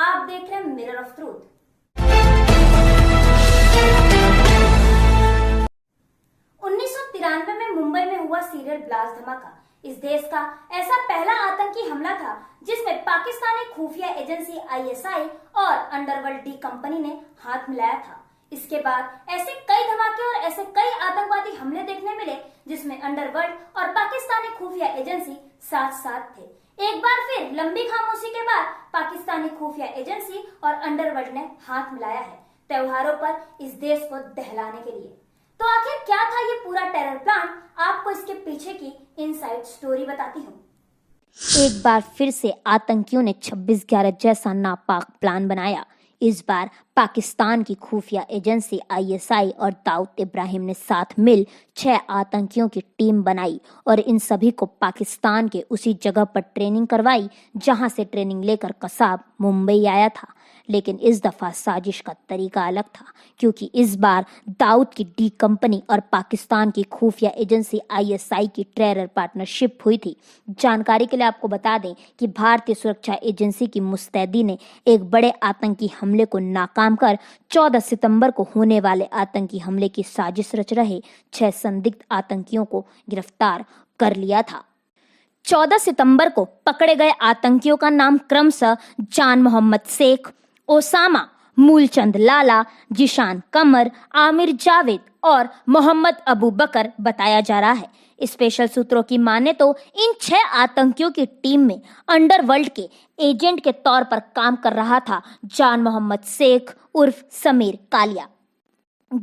आप देख रहे हैं मिरर ऑफ ट्रूथ। 1993 में मुंबई में हुआ सीरियल ब्लास्ट धमाका इस देश का ऐसा पहला आतंकी हमला था जिसमें पाकिस्तानी खुफिया एजेंसी आईएसआई और अंडरवर्ल्ड डी कंपनी ने हाथ मिलाया था। इसके बाद ऐसे कई धमाके और ऐसे कई आतंकवादी हमले देखने मिले जिसमें अंडरवर्ल्ड और पाकिस्तानी खुफिया एजेंसी साथ साथ थे। एक बार फिर लंबी खामोशी के बाद पाकिस्तानी खुफिया एजेंसी और अंडरवर्ल्ड ने हाथ मिलाया है त्योहारों पर इस देश को दहलाने के लिए। तो आखिर क्या था ये पूरा टेरर प्लान, आपको इसके पीछे की इनसाइड स्टोरी बताती हूँ। एक बार फिर से आतंकियों ने 26/11 जैसा नापाक प्लान बनाया। इस बार पाकिस्तान की खुफिया एजेंसी आईएसआई और दाऊद इब्राहिम ने साथ मिल 6 आतंकियों की टीम बनाई और इन सभी को पाकिस्तान के उसी जगह पर ट्रेनिंग करवाई जहां से ट्रेनिंग लेकर कसाब मुंबई आया था। लेकिन इस दफा साजिश का तरीका अलग था, क्योंकि इस बार दाऊद की डी कंपनी और पाकिस्तान की खुफिया एजेंसी आईएसआई की टेरर पार्टनरशिप हुई थी। जानकारी के लिए आपको बता दें कि भारतीय सुरक्षा एजेंसी की मुस्तैदी ने एक बड़े आतंकी हमले को नाकाम कर 14 सितंबर को होने वाले आतंकी हमले की साजिश रच रहे 6 संदिग्ध आतंकियों को गिरफ्तार कर लिया था। 14 सितंबर को पकड़े गए आतंकियों का नाम क्रमशः जान मोहम्मद शेख, ओसामा, मूलचंद लाला, जिशान कमर, आमिर जावेद और मोहम्मद अबू बकर बताया जा रहा है। स्पेशल सूत्रों की माने तो इन 6 आतंकियों की टीम में अंडरवर्ल्ड के एजेंट के तौर पर काम कर रहा था जान मोहम्मद शेख उर्फ समीर कालिया।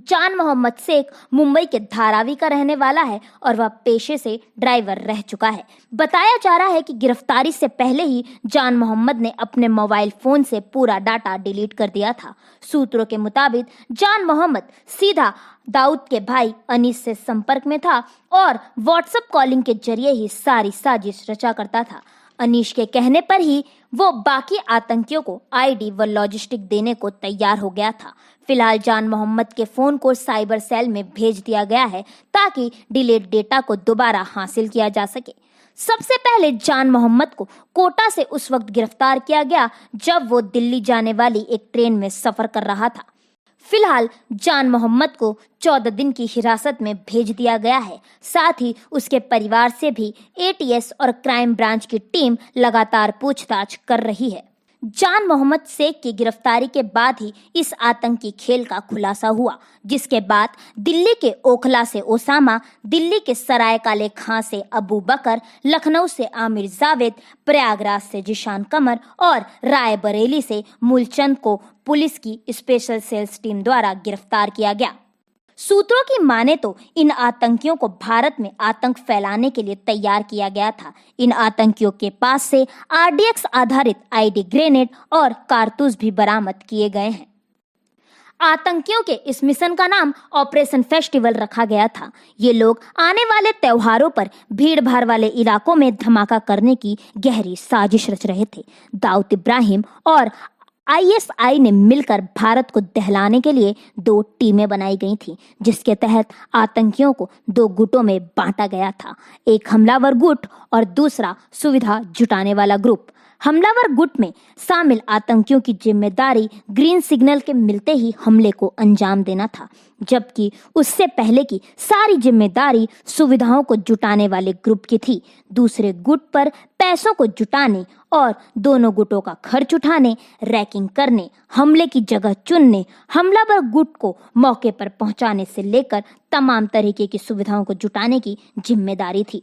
जान मोहम्मद शेख मुंबई के धारावी का रहने वाला है और वह पेशे से ड्राइवर रह चुका है। बताया जा रहा है कि गिरफ्तारी से पहले ही जान मोहम्मद ने अपने मोबाइल फोन से पूरा डाटा डिलीट कर दिया था। सूत्रों के मुताबिक जान मोहम्मद सीधा दाऊद के भाई अनीस से संपर्क में था और व्हाट्सएप कॉलिंग के जरिए ही सारी साजिश रचा करता था। अनीश के कहने पर ही वो बाकी आतंकियों को आईडी व लॉजिस्टिक देने को तैयार हो गया था। फिलहाल जान मोहम्मद के फोन को साइबर सेल में भेज दिया गया है ताकि डिलीट डेटा को दोबारा हासिल किया जा सके। सबसे पहले जान मोहम्मद को कोटा से उस वक्त गिरफ्तार किया गया जब वो दिल्ली जाने वाली एक ट्रेन में सफर कर रहा था। फिलहाल जान मोहम्मद को 14 दिन की हिरासत में भेज दिया गया है। साथ ही उसके परिवार से भी एटीएस और क्राइम ब्रांच की टीम लगातार पूछताछ कर रही है। जान मोहम्मद शेख की गिरफ्तारी के बाद ही इस आतंकी खेल का खुलासा हुआ, जिसके बाद दिल्ली के ओखला से ओसामा, दिल्ली के सराय काले खां से अबू बकर, लखनऊ से आमिर जावेद, प्रयागराज से जिशान कमर और रायबरेली से मूलचंद को पुलिस की स्पेशल सेल्स टीम द्वारा गिरफ्तार किया गया। सूत्रों की माने तो इन आतंकियों को भारत में आतंक फैलाने के लिए तैयार किया गया था। इन आतंकियों के पास से आरडीएक्स आधारित आईडी ग्रेनेड और कारतूस भी बरामद किए गए हैं। आतंकियों के इस मिशन का नाम ऑपरेशन फेस्टिवल रखा गया था। ये लोग आने वाले त्योहारों पर भीड़ भाड़ वाले इलाकों में धमाका करने की गहरी साजिश रच रहे थे। दाऊद इब्राहिम और आईएसआई ने मिलकर भारत को दहलाने के लिए 2 टीमें बनाई गई थी, जिसके तहत आतंकियों को 2 गुटों में बांटा गया था। एक हमलावर गुट और दूसरा सुविधा जुटाने वाला ग्रुप। हमलावर गुट में शामिल आतंकियों की जिम्मेदारी ग्रीन सिग्नल के मिलते ही हमले को अंजाम देना था, जबकि उससे पहले की सारी जिम्मेदारी सुविधाओं को जुटाने वाले ग्रुप की थी। दूसरे गुट पर पैसों को जुटाने और दोनों गुटों का खर्च उठाने, रैकिंग करने, हमले की जगह चुनने, हमलावर गुट को मौके पर पहुंचाने से लेकर तमाम तरीके की सुविधाओं को जुटाने की जिम्मेदारी थी।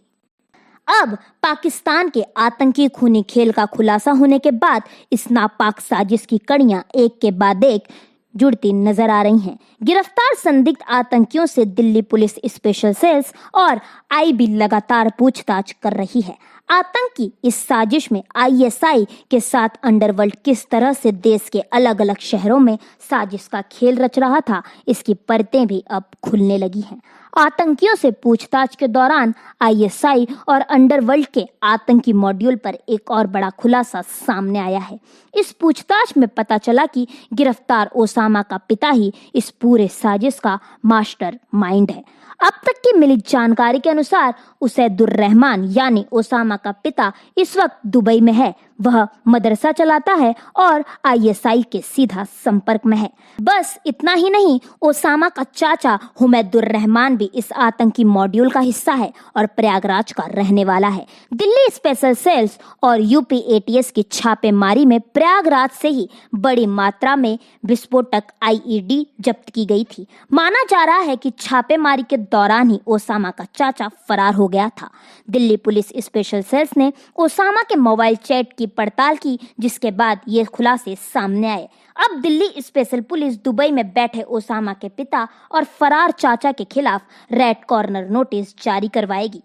अब पाकिस्तान के आतंकी खूनी खेल का खुलासा होने के बाद इस नापाक साजिश की कड़ियां एक के बाद एक जुड़ती नजर आ रही हैं। गिरफ्तार संदिग्ध आतंकियों से दिल्ली पुलिस स्पेशल सेल्स और आईबी लगातार पूछताछ कर रही है। आतंकी इस साजिश में आईएसआई के साथ अंडरवर्ल्ड किस तरह से देश के अलग अलग शहरों में साजिश का खेल रच रहा था, इसकी परतें भी अब खुलने लगी हैं। आतंकियों से पूछताछ के दौरान आईएसआई और अंडरवर्ल्ड के आतंकी मॉड्यूल पर एक और बड़ा खुलासा सामने आया है। इस पूछताछ में पता चला कि गिरफ्तार ओसामा का पिता ही इस पूरे साजिश का मास्टर माइंड है। अब तक की मिली जानकारी के अनुसार उसैदुर रहमान यानी ओसामा का पिता इस वक्त दुबई में है। वह मदरसा चलाता है और आईएसआई के सीधा संपर्क में है। बस इतना ही नहीं, ओसामा का चाचा हुमैदुर रहमान भी इस आतंकी मॉड्यूल का हिस्सा है और प्रयागराज का रहने वाला है। दिल्ली स्पेशल सेल्स और यूपी एटीएस की छापेमारी में प्रयागराज से ही बड़ी मात्रा में विस्फोटक आईईडी जब्त की गई थी। माना जा रहा है कि छापेमारी के दौरान ही ओसामा का चाचा फरार हो गया था। दिल्ली पुलिस स्पेशल सेल्स ने ओसामा के मोबाइल चैट की पड़ताल की, जिसके बाद ये खुलासे सामने आए। अब दिल्ली स्पेशल पुलिस दुबई में बैठे ओसामा के पिता और फरार चाचा के खिलाफ रेड कॉर्नर नोटिस जारी करवाएगी।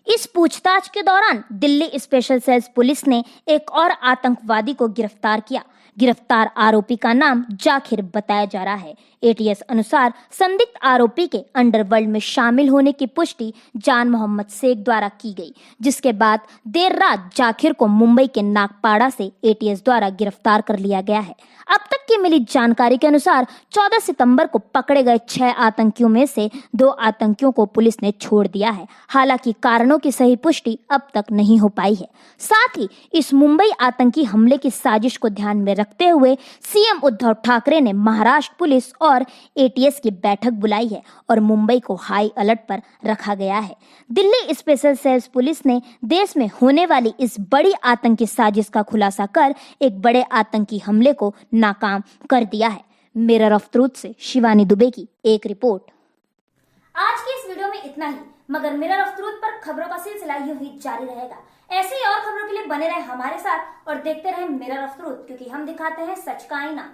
इस पूछताछ के दौरान दिल्ली स्पेशल सेल्स पुलिस ने एक और आतंकवादी को गिरफ्तार किया। गिरफ्तार आरोपी का नाम जाकिर बताया जा रहा है। एटीएस अनुसार संदिग्ध आरोपी के अंडरवर्ल्ड में शामिल होने की पुष्टि जान मोहम्मद शेख द्वारा की गई, जिसके बाद देर रात जाकिर को मुंबई के नागपाड़ा से एटीएस द्वारा गिरफ्तार कर लिया गया है। अब तक की मिली जानकारी के अनुसार 14 सितंबर को पकड़े गए 6 आतंकियों में से 2 आतंकियों को पुलिस ने छोड़ दिया है। हालांकि कारणों की सही पुष्टि अब तक नहीं हो पाई है। साथ ही इस मुंबई आतंकी हमले की साजिश को ध्यान में रखते हुए सीएम उद्धव ठाकरे ने महाराष्ट्र पुलिस और एटीएस की बैठक बुलाई है और मुंबई को हाई अलर्ट पर रखा गया है। दिल्ली स्पेशल सेल्स पुलिस ने देश में होने वाली इस बड़ी आतंकी साजिश का खुलासा कर एक बड़े आतंकी हमले को नाकाम कर दिया है। मिरर ऑफ ट्रूथ से शिवानी दुबे की एक रिपोर्ट। आज की इस वीडियो में इतना ही, मगर मिरर ऑफ ट्रूथ पर खबरों का सिलसिला यूं ही जारी रहेगा। ऐसे ही और खबरों के लिए बने रहे हमारे साथ और देखते रहे मिरर ऑफ ट्रूथ, क्योंकि हम दिखाते हैं सच का आईना।